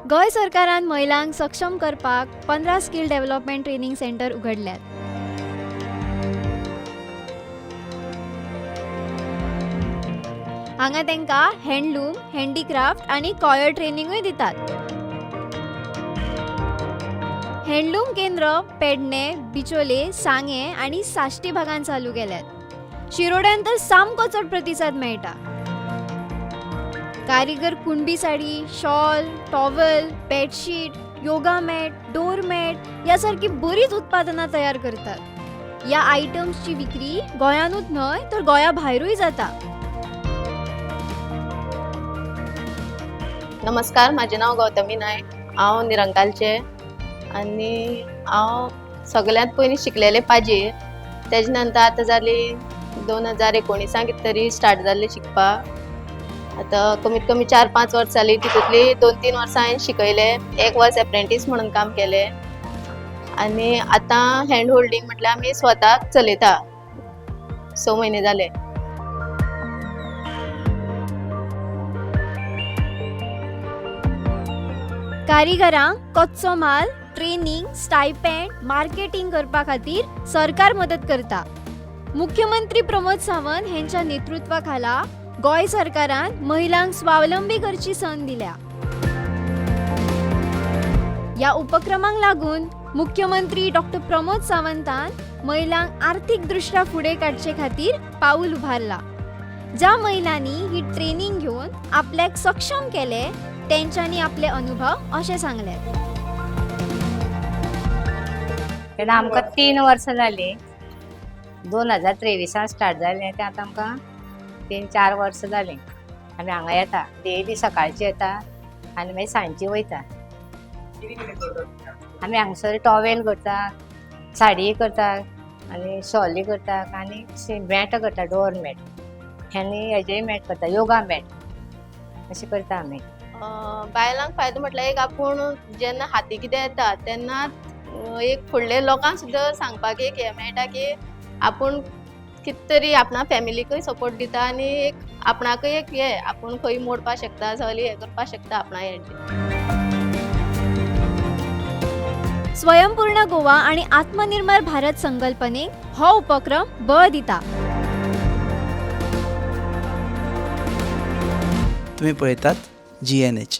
गोंय सरकारान महिलांक सक्षम करपाक 15 स्किल डेव्हलपमेंट ट्रेनिंग सेंटर उघडल्यात. हांगा तांकां हँडलूम, हँडीक्राफ्ट आणि कॉयर ट्रेनिंगूय दितात. हँडलूम केंद्र पेडणे, बिचोले, सांगे आणि साश्टी भागांत चालू केल्यात. शिरोड्यान तर सामको चड प्रतिसाद मेळटा. कारिगर कुणबी sari, shawl, towel, bedsheet, yoga mat, door mat यासारखी बरीच उत्पादनां तयार करतात. या आयटम्सची विक्री गोंयानूच न्हय तर गोंया भायरूय जाता. नमस्कार, माझे नाव गौतमी नायक. हांव निरंकालचे आनी हांव सगळ्यांत पयलीं शिकलेले पाजी. तेजे नंतर आतां जाली 2019 कितें तरी स्टार्ट जाल्ले शिकपाक. आतां कमीत कमी 4-5 वर्सां जाली. तितूंतली 2-3 वर्सां हांवें शिकयले. 1 वर्स एप्रेंटीस म्हणून काम केलें. आनी आतां हँड होल्डिंग म्हटल्यार आमी स्वताक चलयता. 6 म्हयने जाले. कारिगरांक कच्चो माल, ट्रेनिंग, स्टायपेंड, मार्केटिंग करपा खातीर सरकार मदत करता. मुख्यमंत्री प्रमोद सावंत हेंच्या नेतृत्वा खाला गोंय सरकारान महिलांक स्वावलंबी करची संद दिल्या. या उपक्रमांक लागून मुख्यमंत्री डॉक्टर प्रमोद सावंतान महिलांक आर्थीक दृष्ट्या फुडें काडचे खातीर पाऊल उबारला. ज्या महिलांनी ही ट्रेनिंग घेवन आपल्याक सक्षम केले तेंच्यांनी आपले अनुभव अशें सांगले. तेन्ना आमकां 3 वर्सां जालीं. 2023 स्टार्ट जालें तें आतां आमकां 3-4 वर्सां जालीं. आमी हांगा येता, डेली सकाळची येता आनी मागीर सांजची वयता. आमी हांगसर टॉवेल करतात, साडी करतात आनी शॉली करतात आनी मॅट करता, डोर मॅट आनी हेजेय मॅट करता, योगा मॅट अशें करता आमी. बायलांक फायदो म्हटल्यार एक आपूण जेन्ना हाती कितें येता तेन्ना एक फुडले लोकांक सुद्दां सांगपाक एक हें मेळटा की आपूण कितें तरी आपणा फॅमिलीकूय सपोर्ट दिता आनी एक आपणाकूय एक हें आपूण खंय मोडपाक शकता, सगळी हें करपाक शकता आपणा हें. स्वयंपूर्ण गोवा आणि आत्मनिर्भर भारत संकल्पनेक हो उपक्रम बळ दिता. तुम्ही पळयतात GNH.